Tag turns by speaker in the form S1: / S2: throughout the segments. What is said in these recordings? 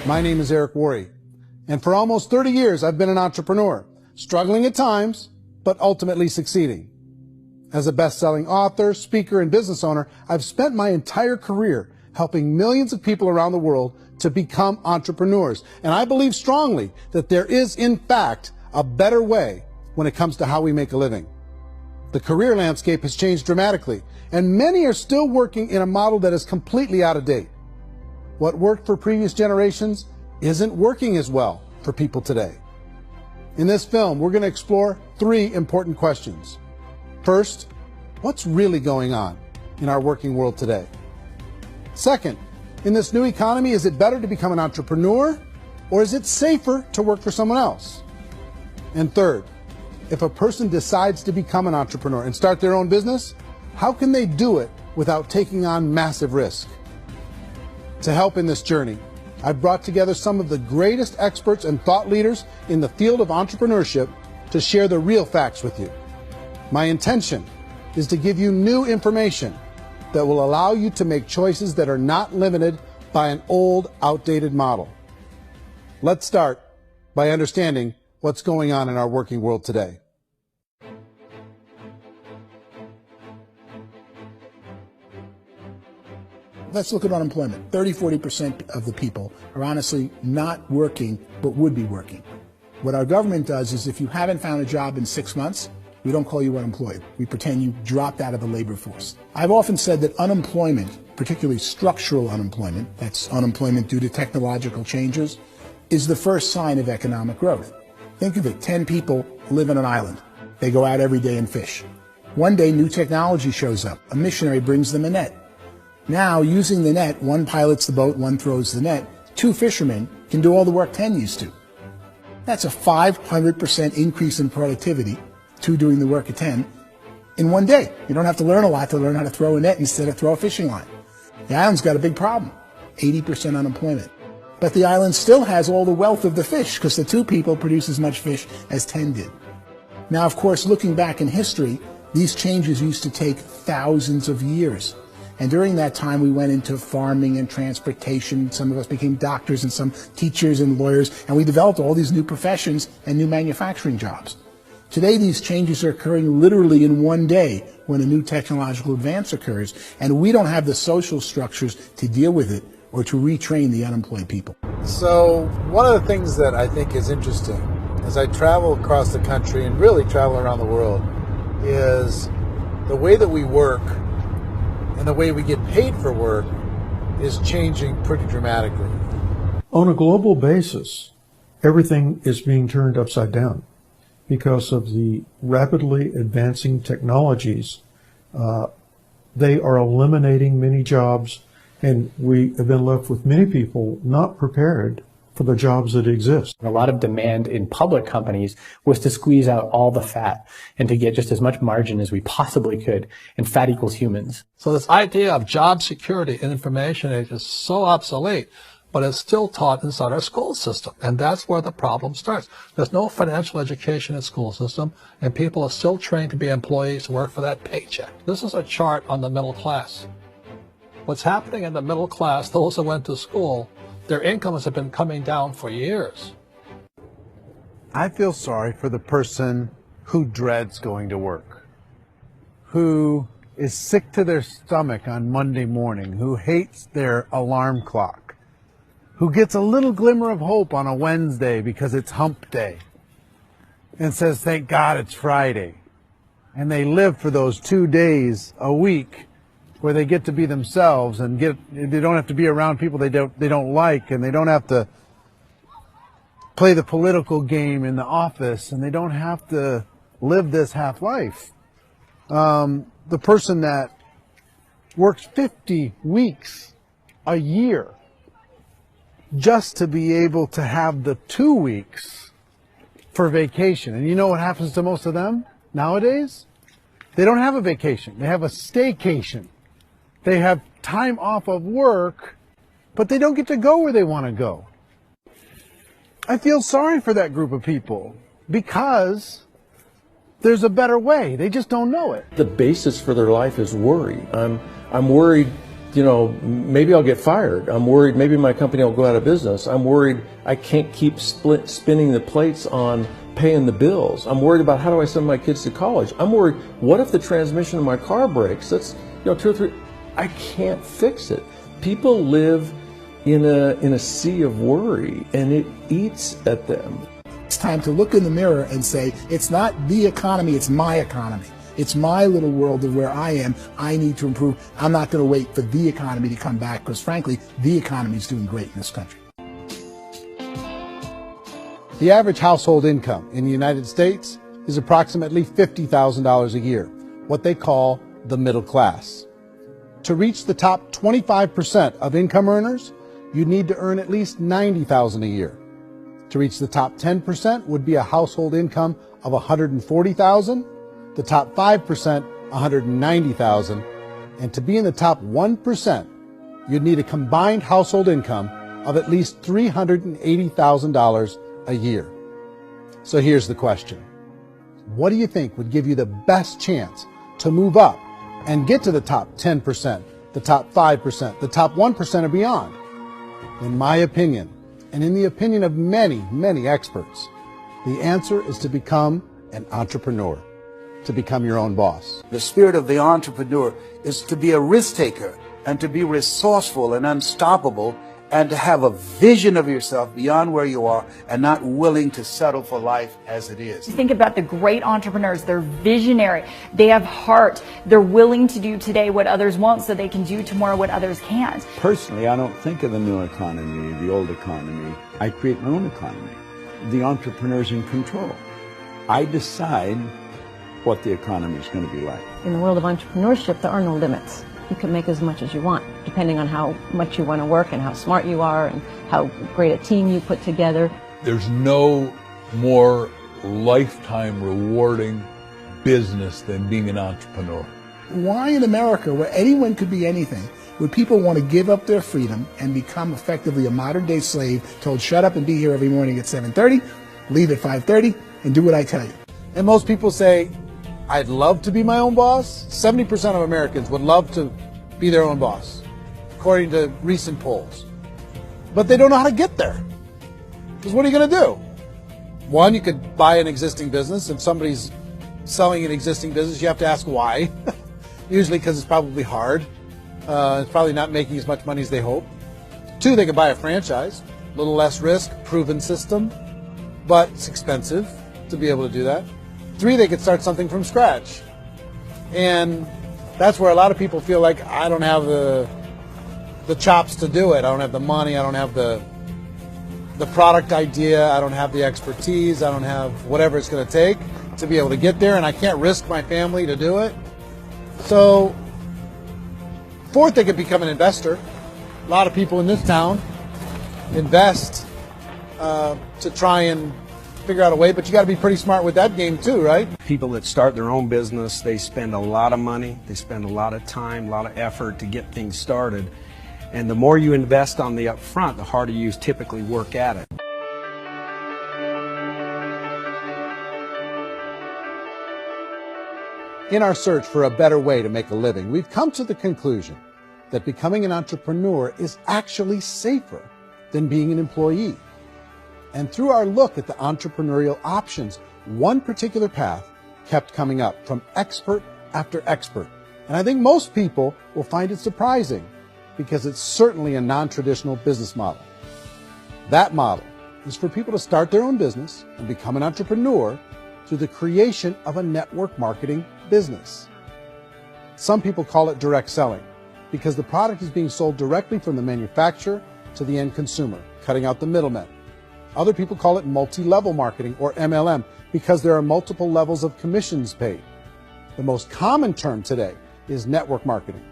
S1: My name is Eric Worre, and for almost 30 years I've been an entrepreneur, struggling at times, but ultimately succeeding. As a best-selling author, speaker, and business owner, I've spent my entire career helping millions of people around the world to become entrepreneurs. And I believe strongly that there is, in fact, a better way when it comes to how we make a living. The career landscape has changed dramatically, and many are still working in a model that is completely out of date. What worked for previous generations isn't working as well for people today. In this film, we're going to explore 3 important questions. First, what's really going on in our working world today? Second, in this new economy, is it better to become an entrepreneur, or is it safer to work for someone else? And third, if a person decides to become an entrepreneur and start their own business, how can they do it without taking on massive risk? To help in this journey, I've brought together some of the greatest experts and thought leaders in the field of entrepreneurship to share the real facts with you. My intention is to give you new information that will allow you to make choices that are not limited by an old, outdated model. Let's start by understanding what's going on in our working world today.
S2: Let's look at unemployment. 30–40% of the people are honestly not working, but would be working. What our government does is if you haven't found a job in 6 months, we don't call you unemployed. We pretend you dropped out of the labor force. I've often said that unemployment, particularly structural unemployment, that's unemployment due to technological changes, is the first sign of economic growth. Think of it, 10 people live on an island. They go out every day and fish. One day, new technology shows up. A missionary brings them a net. Now, using the net, one pilots the boat, one throws the net. 2 fishermen can do all the work 10 used to. That's a 500% increase in productivity, 2 doing the work of 10, in one day. You don't have to learn a lot to learn how to throw a net instead of throw a fishing line. The island's got a big problem, 80% unemployment. But the island still has all the wealth of the fish because the 2 people produce as much fish as 10 did. Now, of course, looking back in history, these changes used to take thousands of years. And during that time, we went into farming and transportation. Some of us became doctors and some teachers and lawyers, and we developed all these new professions and new manufacturing jobs. Today, these changes are occurring literally in one day when a new technological advance occurs, and we don't have the social structures to deal with it or to retrain the unemployed people.
S1: So one of the things that I think is interesting as I travel across the country and really travel around the world is the way that we work and the way we get paid for work is changing pretty dramatically.
S3: On a global basis, everything is being turned upside down because of the rapidly advancing technologies. They are eliminating many jobs, and we have been left with many people not prepared for the jobs that exist.
S4: A lot of demand in public companies was to squeeze out all the fat and to get just as much margin as we possibly could, and fat equals humans.
S5: So this idea of job security in information age is so obsolete, but it's still taught inside our school system, and that's where the problem starts. There's no financial education in the school system, and people are still trained to be employees who work for that paycheck. This is a chart on the middle class. What's happening in the middle class, those who went to school, their incomes have been coming down for years.
S1: I feel sorry for the person who dreads going to work, who is sick to their stomach on Monday morning, who hates their alarm clock, who gets a little glimmer of hope on a Wednesday because it's hump day and says, thank God it's Friday. And they live for those 2 days a week where they get to be themselves and they don't have to be around people they don't like, and they don't have to play the political game in the office, and they don't have to live this half life. The person that works 50 weeks a year just to be able to have the 2 weeks for vacation. And you know what happens to most of them nowadays? They don't have a vacation. They have a staycation. They have time off of work, but they don't get to go where they want to go. I feel sorry for that group of people because there's a better way. They just don't know it.
S6: The basis for their life is worry. I'm worried you know, maybe I'll get fired. I'm worried maybe my company will go out of business. I'm worried I can't keep spinning the plates on paying the bills. I'm worried about how do I send my kids to college. I'm worried, what if the transmission of my car breaks? That's, you know, 2 or 3, I can't fix it. People live in a sea of worry, and it eats at them.
S2: It's time to look in the mirror and say, it's not the economy, it's my economy. It's my little world of where I am. I need to improve. I'm not going to wait for the economy to come back, because frankly, the economy is doing great in this country.
S1: The average household income in the United States is approximately $50,000 a year, what they call the middle class. To reach the top 25% of income earners, you need to earn at least $90,000 a year. To reach the top 10% would be a household income of $140,000, the top 5%, $190,000, and to be in the top 1%, you'd need a combined household income of at least $380,000 a year. So here's the question. What do you think would give you the best chance to move up and get to the top 10%, the top 5%, the top 1% or beyond? In my opinion, and in the opinion of many, many experts, the answer is to become an entrepreneur, to become your own boss.
S7: The spirit of the entrepreneur is to be a risk taker and to be resourceful and unstoppable and to have a vision of yourself beyond where you are and not willing to settle for life as it is.
S8: Think about the great entrepreneurs. They're visionary. They have heart. They're willing to do today what others won't so they can do tomorrow what others can't.
S9: Personally, I don't think of the new economy, the old economy. I create my own economy. The entrepreneur's in control. I decide what the economy is going to be like.
S10: In the world of entrepreneurship, there are no limits. You can make as much as you want, depending on how much you want to work and how smart you are and how great a team you put together.
S11: There's no more lifetime rewarding business than being an entrepreneur.
S2: Why in America, where anyone could be anything, would people want to give up their freedom and become effectively a modern-day slave, told shut up and be here every morning at 7:30, leave at 5:30, and do what I tell you?
S1: And most people say, I'd love to be my own boss. 70% of Americans would love to be their own boss, according to recent polls. But they don't know how to get there. Because what are you going to do? One, you could buy an existing business. If somebody's selling an existing business, you have to ask why. Usually because it's probably hard. It's probably not making as much money as they hope. Two, they could buy a franchise. A little less risk, proven system, but it's expensive to be able to do that. Three, they could start something from scratch. And that's where a lot of people feel like, I don't have the chops to do it. I don't have the money. I don't have the product idea. I don't have the expertise. I don't have whatever it's going to take to be able to get there, and I can't risk my family to do it. So, fourth, they could become an investor. A lot of people in this town invest to try and figure out a way, but you got to be pretty smart with that game too, right?
S12: People that start their own business, they spend a lot of money, they spend a lot of time, a lot of effort to get things started. And the more you invest on the upfront, the harder you typically work at it.
S1: In our search for a better way to make a living, we've come to the conclusion that becoming an entrepreneur is actually safer than being an employee. And through our look at the entrepreneurial options, one particular path kept coming up from expert after expert. And I think most people will find it surprising because it's certainly a non-traditional business model. That model is for people to start their own business and become an entrepreneur through the creation of a network marketing business. Some people call it direct selling because the product is being sold directly from the manufacturer to the end consumer, cutting out the middlemen. Other people call it multi-level marketing, or MLM, because there are multiple levels of commissions paid. The most common term today is network marketing,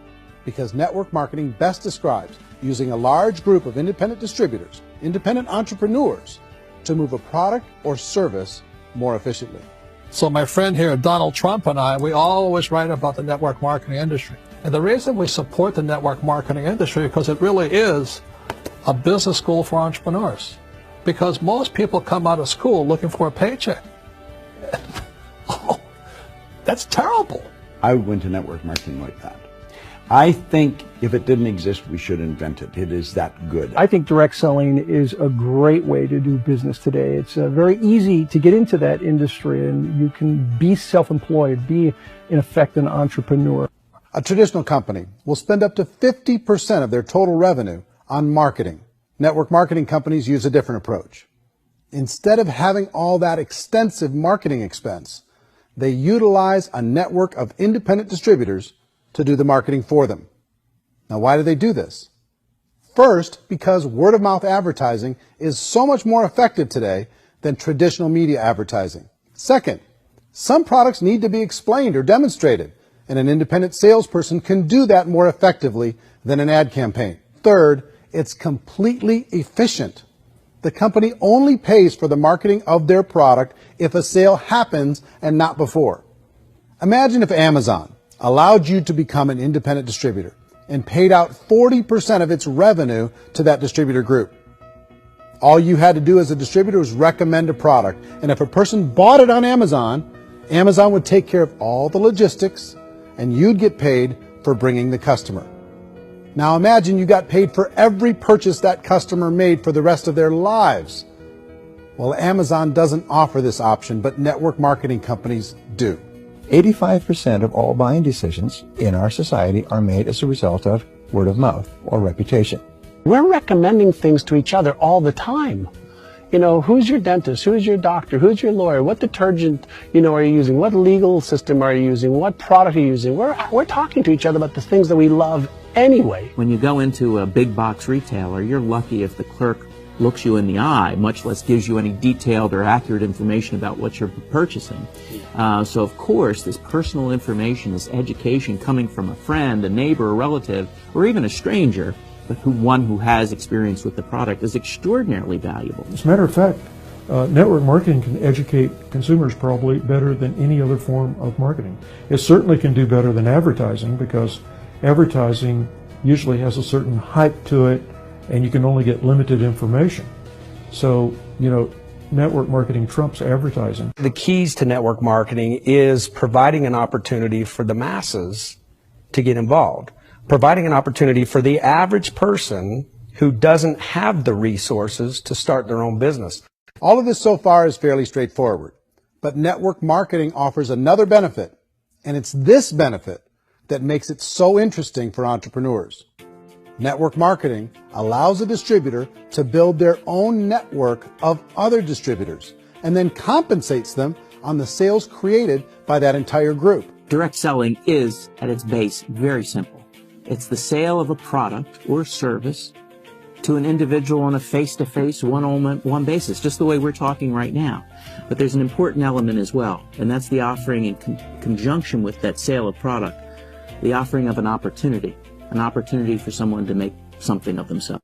S1: because network marketing best describes using a large group of independent distributors, independent entrepreneurs, to move a product or service more efficiently.
S5: So my friend here, Donald Trump, and I, we always write about the network marketing industry. And the reason we support the network marketing industry is because it really is a business school for entrepreneurs. Because most people come out of school looking for a paycheck. Oh, that's terrible.
S9: I went to network marketing like that. I think if it didn't exist, we should invent it. It is that good.
S13: I think direct selling is a great way to do business today. It's very easy to get into that industry, and you can be self-employed, be, in effect, an entrepreneur.
S1: A traditional company will spend up to 50% of their total revenue on marketing. Network marketing companies use a different approach. Instead of having all that extensive marketing expense, they utilize a network of independent distributors to do the marketing for them. Now, why do they do this? First, because word-of-mouth advertising is so much more effective today than traditional media advertising. Second, some products need to be explained or demonstrated, and an independent salesperson can do that more effectively than an ad campaign. Third, it's completely efficient. The company only pays for the marketing of their product if a sale happens and not before. Imagine if Amazon allowed you to become an independent distributor and paid out 40% of its revenue to that distributor group. All you had to do as a distributor was recommend a product, and if a person bought it on Amazon, Amazon would take care of all the logistics, and you'd get paid for bringing the customer. Now imagine you got paid for every purchase that customer made for the rest of their lives. Well, Amazon doesn't offer this option, but network marketing companies do.
S14: 85% of all buying decisions in our society are made as a result of word of mouth or reputation.
S15: We're recommending things to each other all the time. You know, who's your dentist? Who's your doctor? Who's your lawyer? What detergent, are you using? What legal system are you using? What product are you using? We're talking to each other about the things that we love anyway.
S16: When you go into a big box retailer, you're lucky if the clerk looks you in the eye, much less gives you any detailed or accurate information about what you're purchasing. So of course, this personal information, this education coming from a friend, a neighbor, a relative, or even a stranger, but one who has experience with the product is extraordinarily valuable.
S3: As a matter of fact, network marketing can educate consumers probably better than any other form of marketing. It certainly can do better than advertising, because advertising usually has a certain hype to it, and you can only get limited information. So, network marketing trumps advertising.
S12: The keys to network marketing is providing an opportunity for the masses to get involved, providing an opportunity for the average person who doesn't have the resources to start their own business.
S1: All of this so far is fairly straightforward, but network marketing offers another benefit, and it's this benefit that makes it so interesting for entrepreneurs. Network marketing allows a distributor to build their own network of other distributors and then compensates them on the sales created by that entire group.
S16: Direct selling is, at its base, very simple. It's the sale of a product or service to an individual on a face-to-face, one-on-one basis, just the way we're talking right now. But there's an important element as well, and that's the offering in conjunction with that sale of product, the offering of an opportunity for someone to make something of themselves.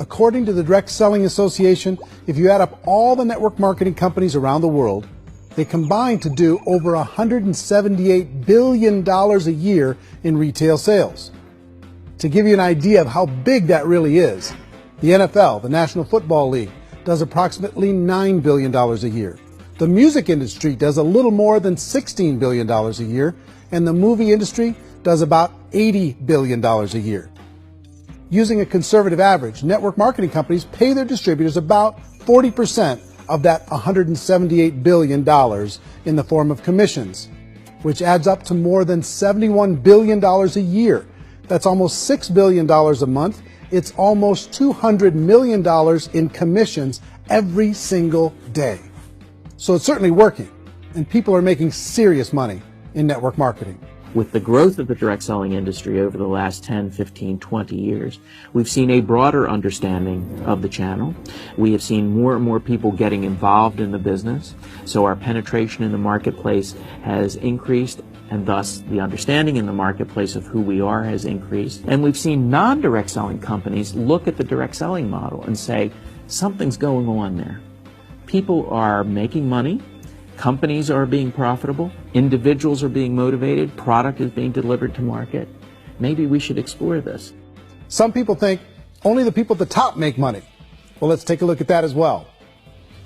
S1: According to the Direct Selling Association, if you add up all the network marketing companies around the world, they combine to do over $178 billion a year in retail sales. To give you an idea of how big that really is, the NFL, the National Football League, does approximately $9 billion a year. The music industry does a little more than $16 billion a year, and the movie industry does about $80 billion a year. Using a conservative average, network marketing companies pay their distributors about 40% of that $178 billion in the form of commissions, which adds up to more than $71 billion a year. That's almost $6 billion a month. It's almost $200 million in commissions every single day. So it's certainly working, and people are making serious money in network marketing.
S16: With the growth of the direct selling industry over the last 10, 15, 20 years, we've seen a broader understanding of the channel. We have seen more and more people getting involved in the business, so our penetration in the marketplace has increased, and thus the understanding in the marketplace of who we are has increased. And we've seen non-direct selling companies look at the direct selling model and say, something's going on there. People are making money, companies are being profitable, individuals are being motivated, product is being delivered to market. Maybe we should explore this.
S1: Some people think only the people at the top make money. Well, let's take a look at that as well.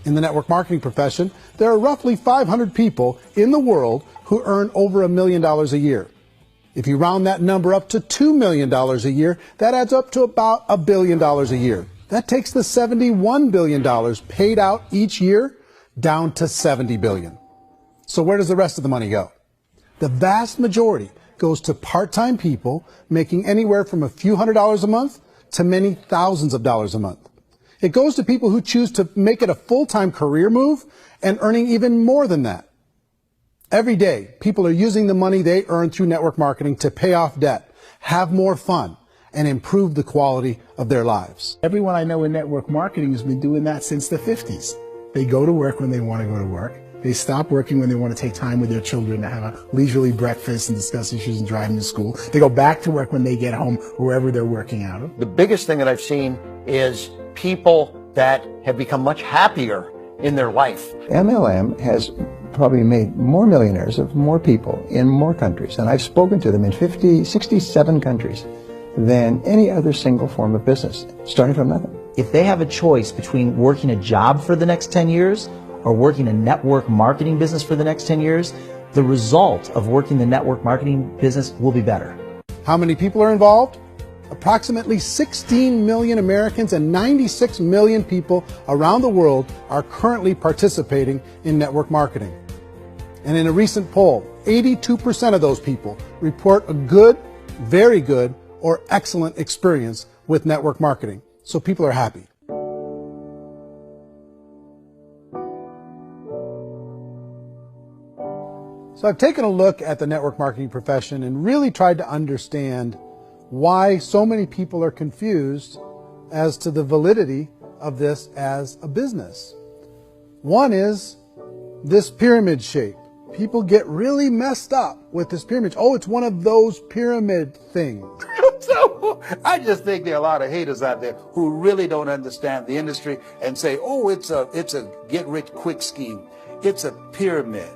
S1: In the network marketing profession, there are roughly 500 people in the world who earn over $1 million a year. If you round that number up to $2 million a year, that adds up to about $1 billion a year. That takes the $71 billion paid out each year down to $70 billion. So where does the rest of the money go? The vast majority goes to part-time people making anywhere from a few $100s a month to many thousands of dollars a month. It goes to people who choose to make it a full-time career move and earning even more than that. Every day, people are using the money they earn through network marketing to pay off debt, have more fun, and improve the quality of their lives.
S2: Everyone I know in network marketing has been doing that since the 50s. They go to work when they want to go to work. They stop working when they want to take time with their children to have a leisurely breakfast and discuss issues and drive them to school. They go back to work when they get home, wherever they're working out of.
S17: The biggest thing that I've seen is people that have become much happier in their life.
S14: MLM has probably made more millionaires of more people in more countries, and I've spoken to them in 67 countries, than any other single form of business, starting from nothing.
S18: If they have a choice between working a job for the next 10 years or working a network marketing business for the next 10 years, the result of working the network marketing business will be better.
S1: How many people are involved? Approximately 16 million Americans and 96 million people around the world are currently participating in network marketing. And in a recent poll, 82% of those people report a good, very good, or excellent experience with network marketing. So people are happy. So I've taken a look at the network marketing profession and really tried to understand why so many people are confused as to the validity of this as a business. One is this pyramid shape. People get really messed up with this pyramid. Oh, it's one of those pyramid things.
S7: So I just think there are a lot of haters out there who really don't understand the industry and say, oh, it's a get-rich-quick scheme. It's a pyramid.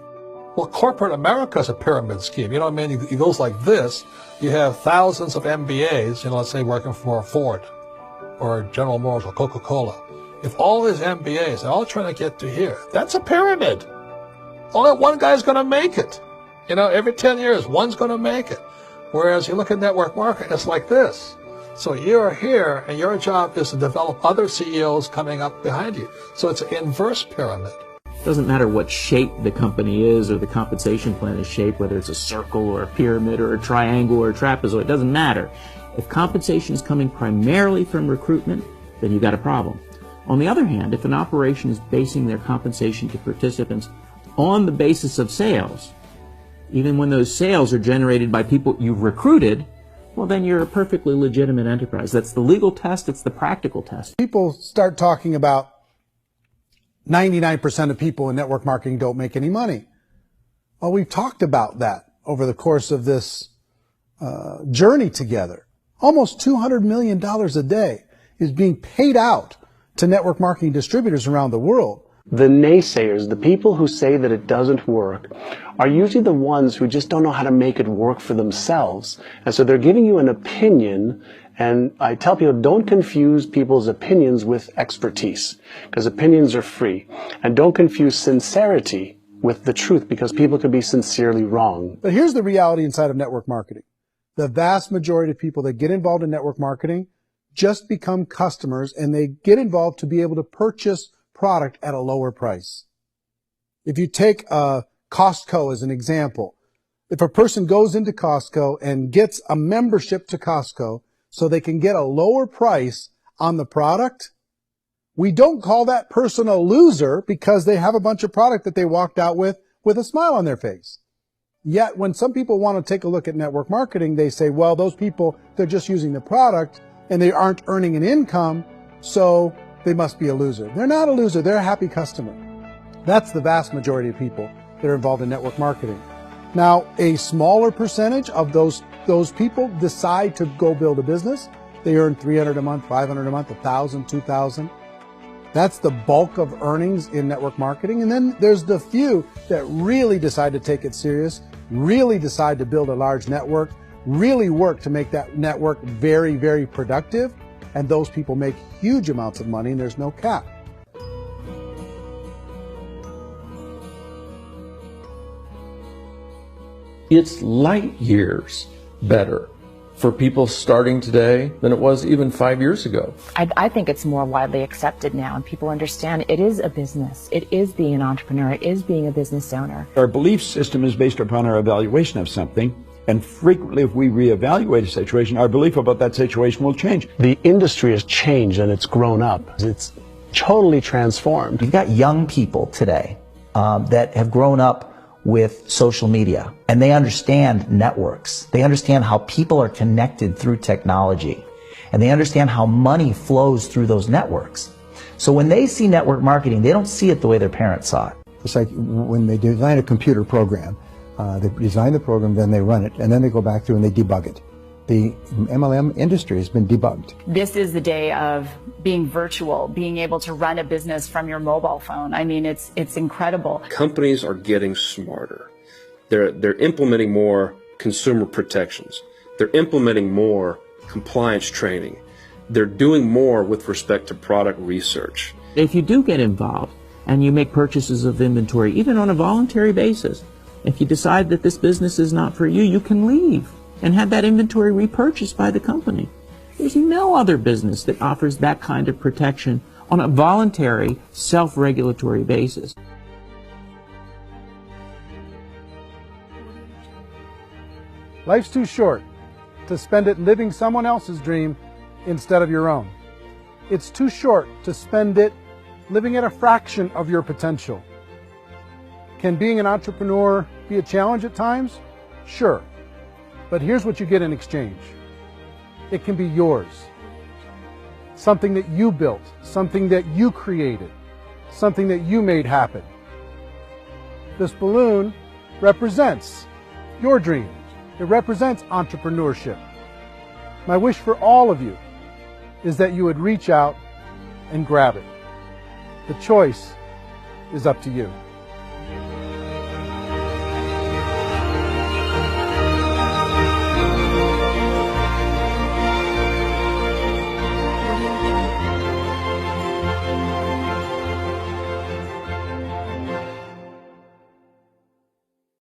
S5: Well, corporate America is a pyramid scheme. You know what I mean? It goes like this. You have thousands of MBAs, let's say working for Ford or General Motors or Coca-Cola. If all these MBAs are all trying to get to here, that's a pyramid. Only one guy's going to make it. Every 10 years, one's going to make it. Whereas you look at network marketing, it's like this. So you're here, and your job is to develop other CEOs coming up behind you. So it's an inverse pyramid.
S16: It doesn't matter what shape the company is or the compensation plan is shaped, whether it's a circle or a pyramid or a triangle or a trapezoid, it doesn't matter. If compensation is coming primarily from recruitment, then you've got a problem. On the other hand, if an operation is basing their compensation to participants on the basis of sales, even when those sales are generated by people you've recruited, well, then you're a perfectly legitimate enterprise. That's the legal test. It's the practical test.
S1: People start talking about 99% of people in network marketing don't make any money. Well, we've talked about that over the course of this journey together. Almost $200 million a day is being paid out to network marketing distributors around the world.
S15: The naysayers, the people who say that it doesn't work, are usually the ones who just don't know how to make it work for themselves. And so they're giving you an opinion, and I tell people, don't confuse people's opinions with expertise, because opinions are free. And don't confuse sincerity with the truth, because people could be sincerely wrong.
S1: But here's the reality inside of network marketing. The vast majority of people that get involved in network marketing just become customers, and they get involved to be able to purchase product at a lower price. If you take Costco as an example, if a person goes into Costco and gets a membership to Costco so they can get a lower price on the product, we don't call that person a loser because they have a bunch of product that they walked out with a smile on their face. Yet when some people want to take a look at network marketing, they say, well, those people, they're just using the product and they aren't earning an income, so they must be a loser. They're not a loser. They're a happy customer. That's the vast majority of people that are involved in network marketing. Now, a smaller percentage of those people decide to go build a business. They earn $300 a month, $500 a month, $1,000, $2,000. That's the bulk of earnings in network marketing. And then there's the few that really decide to take it serious, really decide to build a large network, really work to make that network very, very productive. And those people make huge amounts of money, and there's no cap.
S6: It's light years better for people starting today than it was even 5 years ago.
S19: I think it's more widely accepted now, and people understand it is a business. It is being an entrepreneur. It is being a business owner.
S9: Our belief system is based upon our evaluation of something, and frequently if we reevaluate a situation, our belief about that situation will change.
S15: The industry has changed and it's grown up. It's totally transformed.
S18: You've got young people today that have grown up with social media, and they understand networks. They understand how people are connected through technology, and they understand how money flows through those networks. So when they see network marketing, they don't see it the way their parents saw it.
S14: It's like when they design a computer program, they design the program, then they run it, and then they go back through and they debug it. The MLM industry has been debugged.
S8: This is the day of being virtual, being able to run a business from your mobile phone. I mean, it's incredible.
S20: Companies are getting smarter. They're implementing more consumer protections. They're implementing more compliance training. They're doing more with respect to product research.
S16: If you do get involved and you make purchases of inventory, even on a voluntary basis, if you decide that this business is not for you, you can leave and have that inventory repurchased by the company. There's no other business that offers that kind of protection on a voluntary, self-regulatory basis.
S1: Life's too short to spend it living someone else's dream instead of your own. It's too short to spend it living at a fraction of your potential. Can being an entrepreneur be a challenge at times? Sure. But here's what you get in exchange. It can be yours. Something that you built, something that you created, something that you made happen. This balloon represents your dream. It represents entrepreneurship. My wish for all of you is that you would reach out and grab it. The choice is up to you.